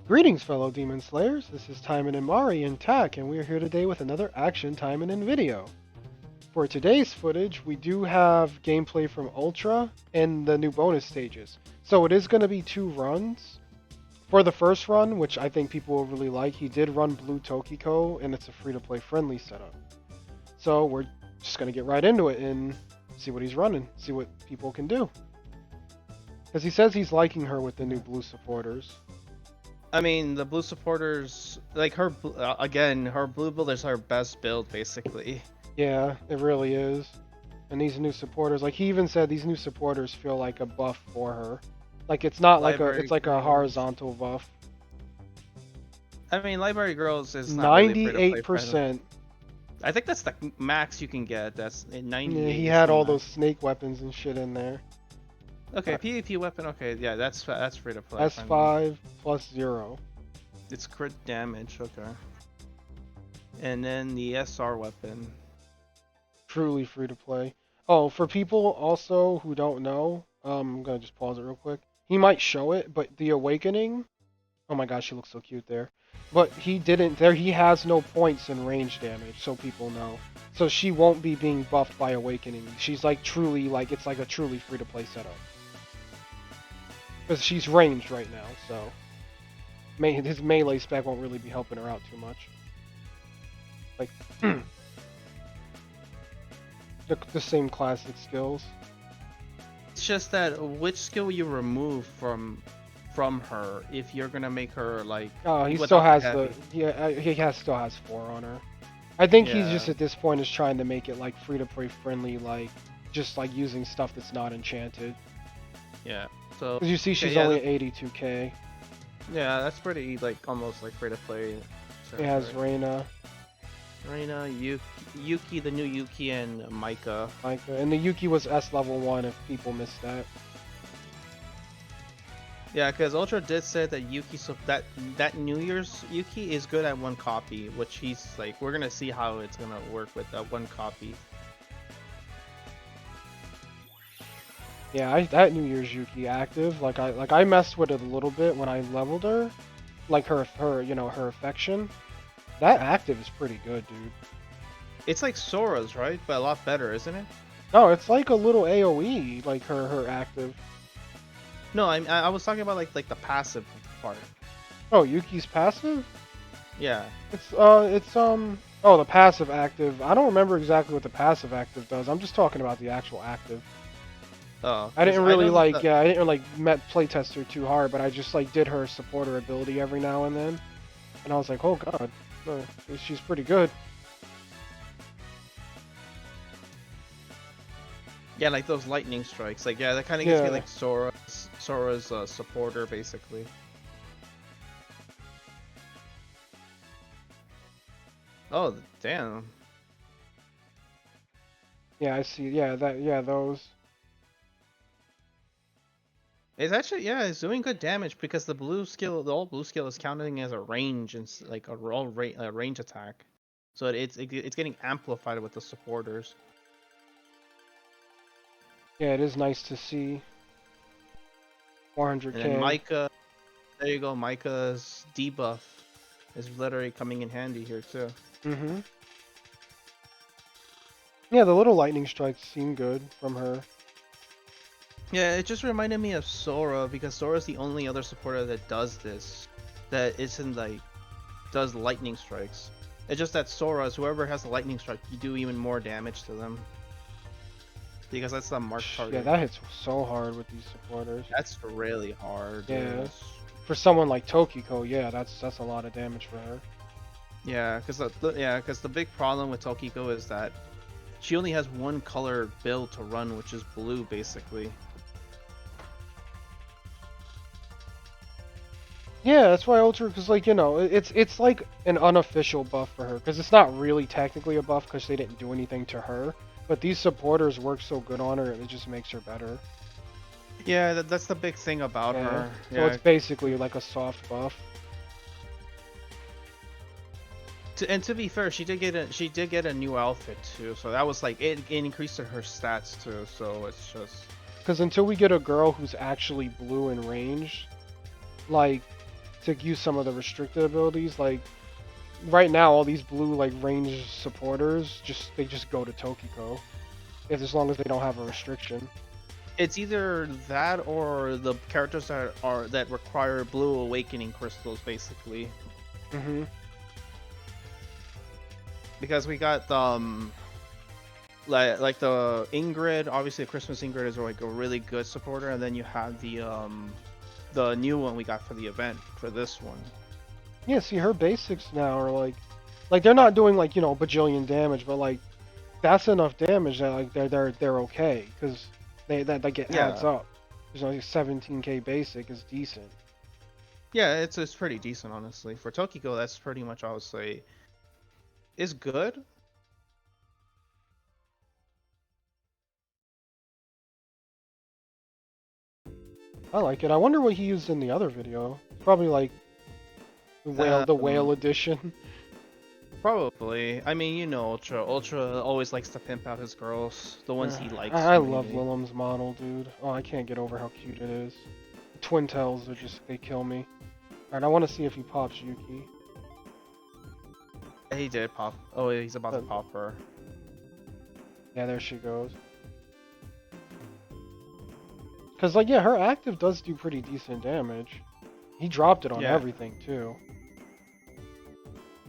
Greetings, fellow Demon Slayers. This is Taimanin Mari in TAC, and we are here today with another Action Taimanin video. For today's footage, we do have gameplay from Ultra and the new bonus stages. So it is going to be 2 runs. For the first run, which I think people will really like, he did run Blue Tokiko, and it's a free-to-play friendly setup. So we're just going to get right into it and see what he's running, see what people can do. Because he says he's liking her with the new blue supporters. I mean, the blue supporters, like her, again, her blue build is her best build, basically. Yeah, it really is. And these new supporters, like he even said, these new supporters feel like a buff for her. Like it's not like it's like a horizontal buff. I mean, Library Girls is not really free to play. 98%. I think that's the max you can get. That's 98. Yeah, he had all those snake weapons and shit in there. Okay, PvP weapon. Okay, yeah, that's free to play. S5 plus 0. It's crit damage. Okay. And then the SR weapon. Truly free to play. Oh, for people also who don't know, I'm gonna just pause it real quick. He might show it, but the Awakening. Oh my gosh, she looks so cute there. But he didn't. There, he has no points in range damage, so people know. So she won't be being buffed by Awakening. She's like truly, like it's like a truly free to play setup. Because she's ranged right now, so his melee spec won't really be helping her out too much. Like the same classic skills. It's just that which skill you remove from her if you're gonna make her like. Oh, he still has still has 4 on her. I think he's just at this point is trying to make it like free to play friendly, like just like using stuff that's not enchanted. Yeah. So. Because you see, she's only at 82k. Yeah, that's pretty like almost like free to play. It has Reina, Yuki, the new Yuki, and Micah. And the Yuki was S level 1 if people missed that. Yeah, because Ultra did say that Yuki, so that New Year's Yuki is good at 1 copy, which he's like, we're gonna see how it's gonna work with that 1 copy. Yeah, that New Year's Yuki active, like I messed with it a little bit when I leveled her, like her her affection. That active is pretty good, dude. It's like Sora's, right? But a lot better, isn't it? No, it's like a little AOE, like her active. No, I was talking about like the passive part. Oh, Yuki's passive? Yeah. It's oh, the passive active. I don't remember exactly what the passive active does. I'm just talking about the actual active. Oh. I didn't really I didn't like playtest her too hard, but I just like did her supporter ability every now and then. And I was like, "Oh god, she's pretty good." Yeah, like those lightning strikes. Like, yeah, that kind of gives me like Sora's supporter, basically. Oh, damn. Yeah, I see. Yeah, those. It's actually, yeah, it's doing good damage because the old blue skill is counting as a range and like a range attack. So it's getting amplified with the supporters. Yeah, it is nice to see. 400k. And then Micah, there you go. Micah's debuff is literally coming in handy here too. Mhm. Yeah, the little lightning strikes seem good from her. Yeah, it just reminded me of Sora because Sora's the only other supporter that does this, that isn't like does lightning strikes. It's just that Sora's, whoever has the lightning strike, you do even more damage to them. Because that's the marked target. Yeah, that hits so hard with these supporters. That's really hard. Yeah. Dude. For someone like Tokiko, yeah, that's a lot of damage for her. Yeah, because the big problem with Tokiko is that she only has 1 color build to run, which is blue, basically. Yeah, that's why Ultra, because like it's like an unofficial buff for her, because it's not really technically a buff because they didn't do anything to her. But these supporters work so good on her, it just makes her better. Yeah, that's the big thing about her. So it's basically like a soft buff. And to be fair, she did get a new outfit too, so that was like it increased her stats too. So it's just because until we get a girl who's actually blue in range, like to use some of the restricted abilities. Like right now, all these blue like range supporters they just go to Tokiko, if as long as they don't have a restriction. It's either that or the characters that require blue awakening crystals, basically. Mm-hmm. Because we got like the Ingrid, obviously the Christmas Ingrid is like a really good supporter, and then you have the new one we got for the event for this one. Yeah, see, her basics now are like they're not doing like bajillion damage, but like that's enough damage that like they're okay because that like it adds up. There's only 17k basic is decent. Yeah, it's pretty decent honestly for Tokiko. That's pretty much I would say is good. I like it. I wonder what he used in the other video. Probably like the whale edition. Probably. I mean, you know, Ultra always likes to pimp out his girls, the ones he likes. I love Lilim's model, dude. Oh, I can't get over how cute it is. Twin tails are they kill me. Alright, I want to see if he pops Yuki. He did pop. Oh, he's about to pop her. Yeah, there she goes. Because, like, yeah, her active does do pretty decent damage. He dropped it on everything, too.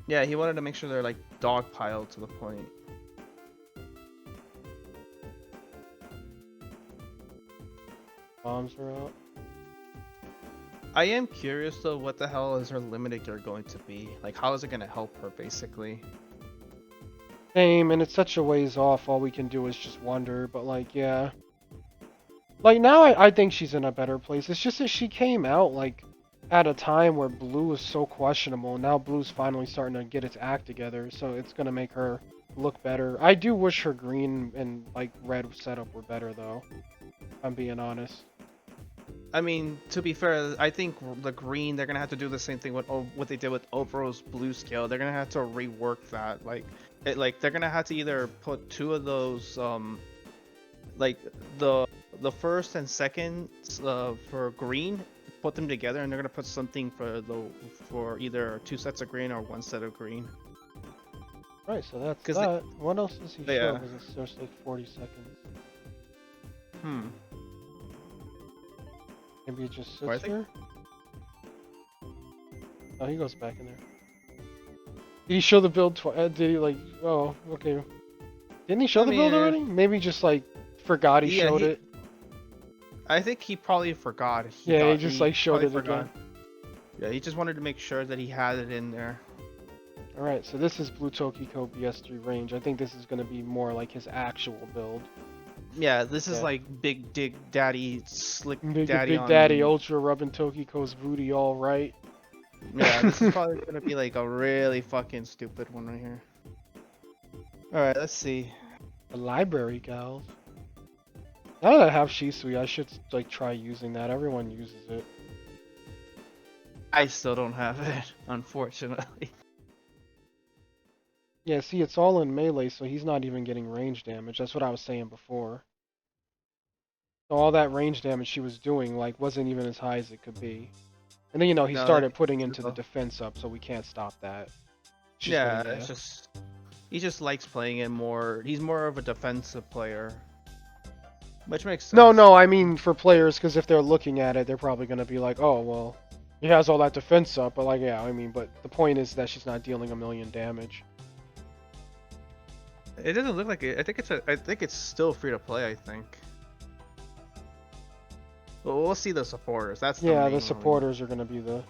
Yeah, he wanted to make sure they're, like, dogpiled to the point. Bombs are out. I am curious, though, what the hell is her limited gear going to be? Like, how is it going to help her, basically? Same, and it's such a ways off, all we can do is just wonder, but, like, yeah. Like, now I think she's in a better place. It's just that she came out, like, at a time where blue is so questionable, and now blue's finally starting to get its act together, so it's gonna make her look better. I do wish her green and, like, red setup were better, though. If I'm being honest. I mean, to be fair, I think the green, they're gonna have to do the same thing with what they did with Opro's blue scale. They're gonna have to rework that. Like, they're gonna have to either put two of those, like, the first and second for green, put them together, and they're gonna put something for either two sets of green or one set of green. Right, so that's that. What else does he show? Because it's just like 40 seconds. Maybe it just sits there? Oh, he goes back in there. Did he show the build twice? Did he, like, oh, okay. Didn't he show the build already? Maybe just, like, forgot he showed it. I think he probably forgot. He just, like, showed it again. Yeah, he just wanted to make sure that he had it in there. Alright, so this is Blue Tokiko BS3 range. I think this is going to be more like his actual build. Yeah, this is like Big Dick Daddy, Slick Big Daddy. Big Daddy Ultra rubbing Tokiko's booty all right. Yeah, this is probably going to be like a really fucking stupid one right here. Alright, let's see. The library gals. Now that I have Shisui, I should like try using that. Everyone uses it. I still don't have it, unfortunately. Yeah, see, it's all in melee, so he's not even getting range damage. That's what I was saying before. So all that range damage she was doing, like, wasn't even as high as it could be. And then, he started putting into the defense up, so we can't stop that. It's just... He just likes playing it more. He's more of a defensive player. Which makes sense. No, I mean for players, because if they're looking at it, they're probably going to be like, oh, well, he has all that defense up. But, like, yeah, I mean, but the point is that she's not dealing a million damage. It doesn't look like it. I think it's still free to play, I think. But we'll see the supporters. That's the supporters are going to be the...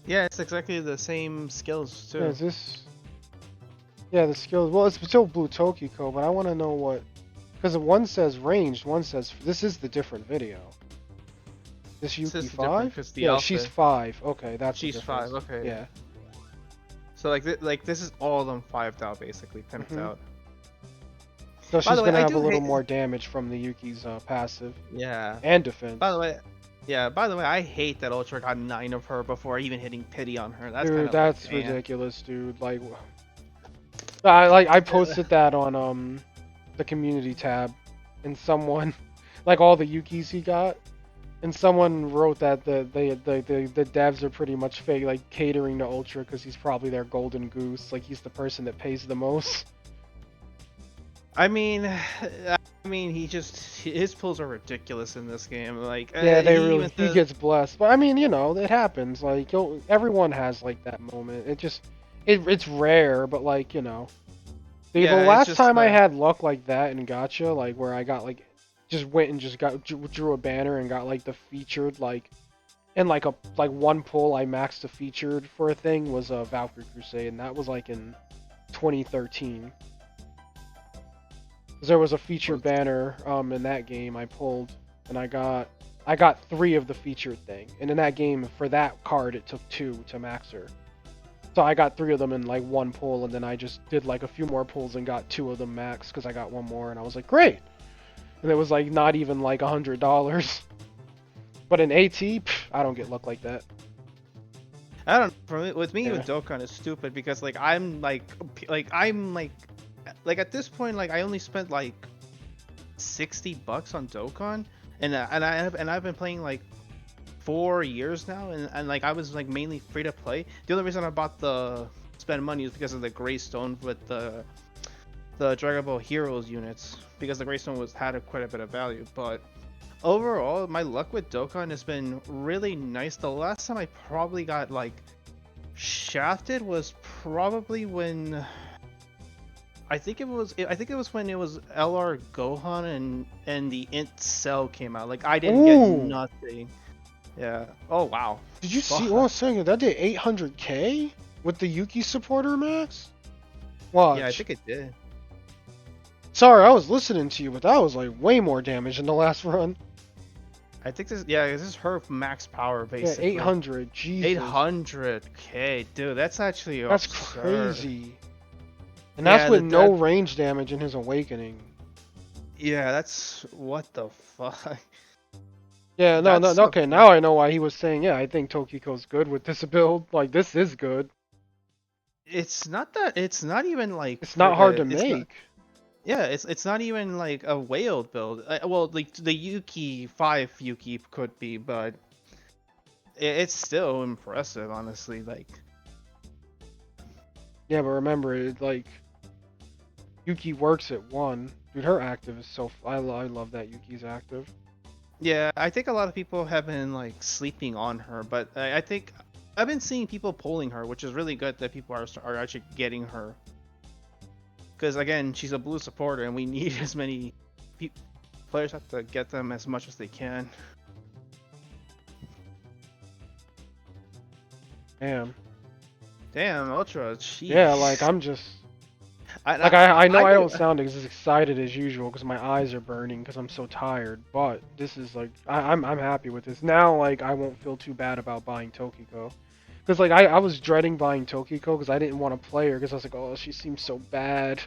Yeah, it's exactly the same skills too. Yeah, is this... Yeah, the skills... Well, it's still Blue Tokiko, but I want to know what... Because one says ranged, one says... This is the different video. This Yuki 5? Yeah, outfit. She's 5. Okay, that's she's 5. Okay. Yeah. So like this is all of them 5'd out basically, pimped out. So she's gonna have a little more damage from the Yuki's passive. Yeah. And defense. By the way, I hate that Ultra got 9 of her before even hitting pity on her. That's dude, that's ridiculous, dude. Like, I posted that on the community tab, and someone, like all the Yukis he got, and someone wrote that the devs are pretty much fake, like catering to Ultra because he's probably their golden goose, like he's the person that pays the most. I mean, his pulls are ridiculous in this game. Like, Yeah, they he really even he says, gets blessed, but I mean, you know, it happens. Like everyone has like that moment. It's rare, but like you know, the yeah, it's last just time I had luck like that in Gacha, like where I got like just went and just got drew a banner and got like the featured like in like a like one pull I maxed the featured for a thing was a Valkyrie Crusade, and that was like in 2013. 'Cause there was a featured banner in that game I pulled, and I got 3 of the featured thing, and in that game for that card it took 2 to max her. So I got 3 of them in like one pull, and then I just did like a few more pulls and got 2 of them max because I got one more, and I was like, great. And it was like not even like $100. But in AT, I don't get luck like that. I don't. With me, Yeah. with Dokkan is stupid because like I'm like at this point like I only spent like $60 on Dokkan, and I've been playing like 4 years now, and like I was like mainly free to play. The only reason I bought the spend money is because of the Greystone with the Dragon Ball Heroes units, because the Greystone had quite a bit of value. But overall, my luck with Dokkan has been really nice. The last time I probably got like shafted was probably when I think it was when it was LR Gohan and the Int Cell came out. Like I didn't get nothing. Yeah. Oh wow. Did you see? Oh, saying that did 800k with the Yuki supporter max? Watch. Yeah, I think it did. Sorry, I was listening to you, but that was like way more damage in the last run. I think this is her max power basically. Yeah, 800. Jesus. 800k, dude. That's actually That's absurd. crazy. And that's with no range damage in his awakening. Yeah, that's what the fuck. Yeah, no, okay, now I know why he was saying, yeah, I think Tokiko's good with this build. Like, this is good. It's not even like... It's not hard to make. Yeah, it's not even like a whaled build. Well, like the Yuki 5 Yuki could be, but it's still impressive, honestly. Like, yeah, but remember, like Yuki works at 1. Dude, her active is so... I love that Yuki's active. Yeah, I think a lot of people have been like sleeping on her, but I think I've been seeing people pulling her, which is really good that people are actually getting her. Because again, she's a blue supporter, and we need as many players have to get them as much as they can. Damn, Ultra. Sheesh. Yeah, like I'm just... I know I don't sound as excited as usual because my eyes are burning because I'm so tired, but this is like I'm happy with this now. Like I won't feel too bad about buying Tokiko, because like I was dreading buying Tokiko because I didn't want to play her because I was like, oh, she seems so bad.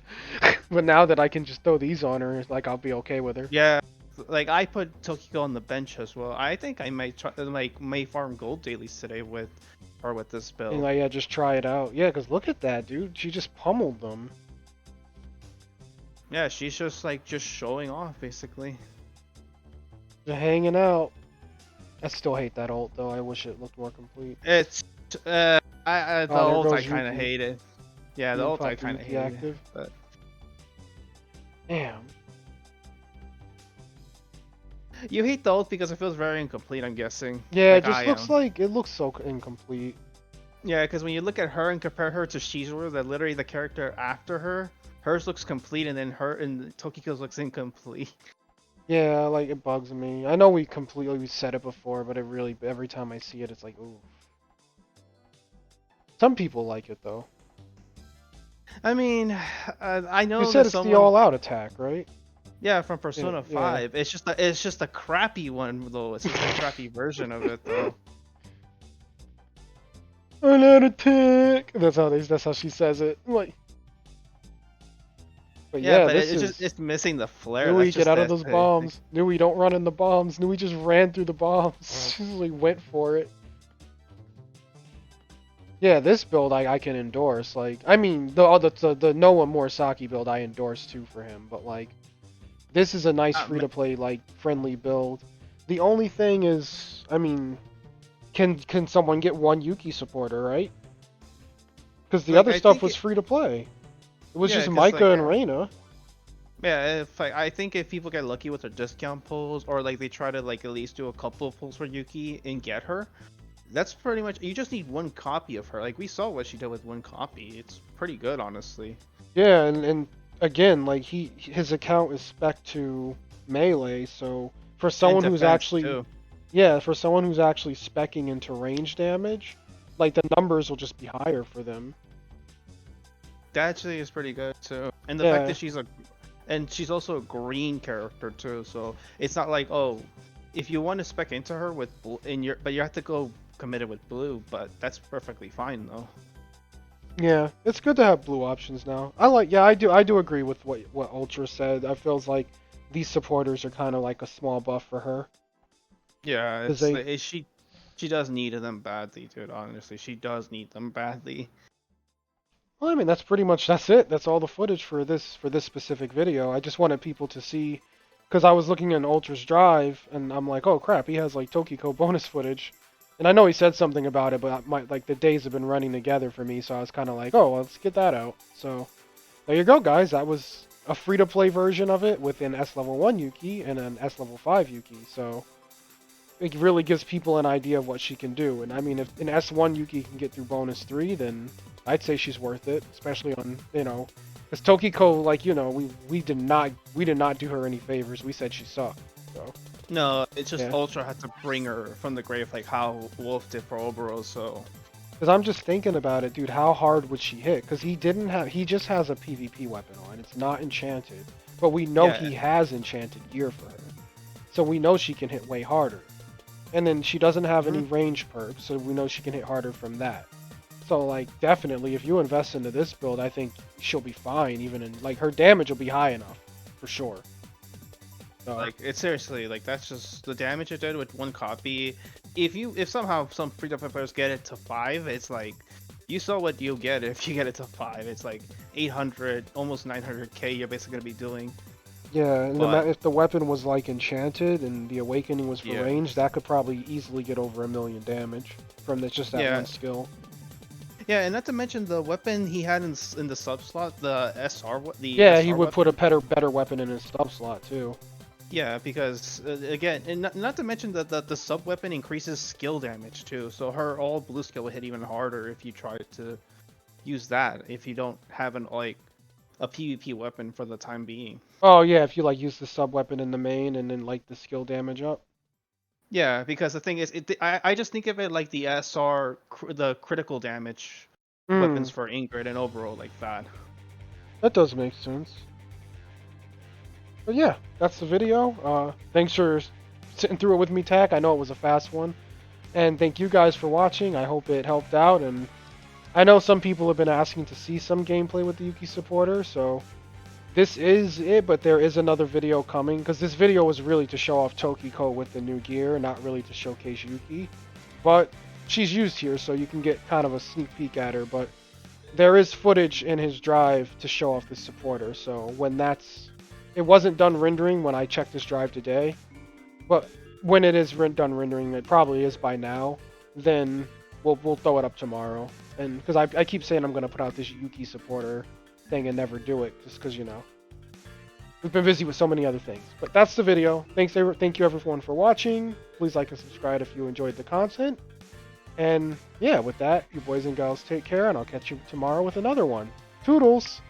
But now that I can just throw these on her, like I'll be okay with her. Yeah, like I put Tokiko on the bench as well. I think I might try, like may farm gold dailies today with this build. And like, yeah, just try it out. Yeah, because look at that, dude. She just pummeled them. Yeah, she's just like showing off basically. Just hanging out. I still hate that ult though. I wish it looked more complete. It's the ult I kind of Yuki. hated. Yeah, the ult I kind of hated. Active. But damn. You hate the ult because it feels very incomplete, I'm guessing. Yeah, like it just looks like it looks so incomplete. Yeah, because when you look at her and compare her to Shizuru, that literally the character after her, hers looks complete, and then Tokiko's looks incomplete. Yeah, like it bugs me. I know we said it before, but it really every time I see it, it's like ooh. Some people like it though. I mean, I know you said it's the all-out attack, right? Yeah, from Persona 5. Yeah. It's just a crappy one though. It's just a crappy version of it though. All-out attack. That's how she says it. Like. But yeah, but it's missing the flare. Nui, get out of those bombs. Nui, don't run in the bombs. Nui just ran through the bombs. She like went for it. Yeah, this build I can endorse. Like, I mean, the Noah Morisaki build I endorse too for him, but like, this is a nice Uh, free to play like friendly build. The only thing is, I mean, can someone get one Yuki supporter, right? Because the like other I stuff think was free to play. It was yeah, just because Micah like and Reina. yeah, if I think if people get lucky with their discount pulls, or like they try to like at least do a couple of pulls for Yuki and get her, that's pretty much, you just need one copy of her. Like we saw what she did with one copy. It's pretty good, honestly. Yeah, and again, like his account is spec to melee, so for And someone who's defense actually too. yeah, for someone who's actually specking into range damage, like the numbers will just be higher for them. That actually is pretty good too. And the fact Yeah. that she's also a green character too, so it's not like, oh, if you want to spec into her with blue in your, but you have to go committed with blue, but that's perfectly fine though. Yeah, it's good to have blue options now. I do agree with what Ultra said. I feels like these supporters are kind of like a small buff for her Yeah, because they she does need them badly, dude. Honestly, she does need them badly. well, I mean, that's it. That's all the footage for this specific video. I just wanted people to see, because I was looking in Ultra's drive and I'm like, oh crap, he has like Tokiko bonus footage, and I know he said something about it, but like the days have been running together for me, so I was kind of like, oh, well, let's get that out. So there you go, guys. That was a free to play version of it with an S level 1 Yuki and an S level 5 Yuki. So it really gives people an idea of what she can do. And I mean, if an S1 Yuki can get through bonus 3, then I'd say she's worth it, especially on, because Tokiko, like, we did not do her any favors. We said she sucked. So, No, it's just yeah. Ultra had to bring her from the grave, like how Wolf did for Obero. So Because I'm just thinking about it, dude, how hard would she hit? Because he just has a PvP weapon on. It's not enchanted. But we know yeah, he has enchanted gear for her. So we know she can hit way harder. And then she doesn't have any mhm. range perks, so we know she can hit harder from that. So like definitely if you invest into this build, I think she'll be fine, even in like her damage will be high enough for sure. So Like it's seriously like that's just the damage it did with one copy. If somehow some free to play players get it to 5, it's like you saw what you'll get if you get it to 5. It's like 800, almost 900k you're basically gonna be doing. yeah, and But if the weapon was like enchanted and the awakening was for yeah, range, that could probably easily get over 1 million damage from just that yeah, one skill. yeah, and not to mention the weapon he had in the sub slot, the the Yeah, he SR would put a weapon. better weapon in his sub slot too. Yeah, because again, and not to mention that the sub weapon increases skill damage too. So her all blue skill will hit even harder if you try to use that. If you don't have an like a PvP weapon for the time being. Oh yeah, if you like use the sub weapon in the main and then like the skill damage up. Yeah, because the thing is, I just think of it like the SR, the critical damage weapons Hmm, for Ingrid and overall like that. that does make sense. But yeah, that's the video. Thanks for sitting through it with me, Tack. I know it was a fast one. And thank you guys for watching. I hope it helped out. And I know some people have been asking to see some gameplay with the Yuki supporter, so this is it, but there is another video coming, because this video was really to show off Tokiko with the new gear, not really to showcase Yuki. But she's used here, so you can get kind of a sneak peek at her, but there is footage in his drive to show off the supporter, so it wasn't done rendering when I checked his drive today, but when it is done rendering, it probably is by now, then we'll throw it up tomorrow. And because I keep saying I'm going to put out this Yuki supporter thing and never do it, just because, we've been busy with so many other things. But that's the video. Thank you everyone for watching. Please like and subscribe if you enjoyed the content. And yeah, with that, you boys and girls take care, and I'll catch you tomorrow with another one. Toodles!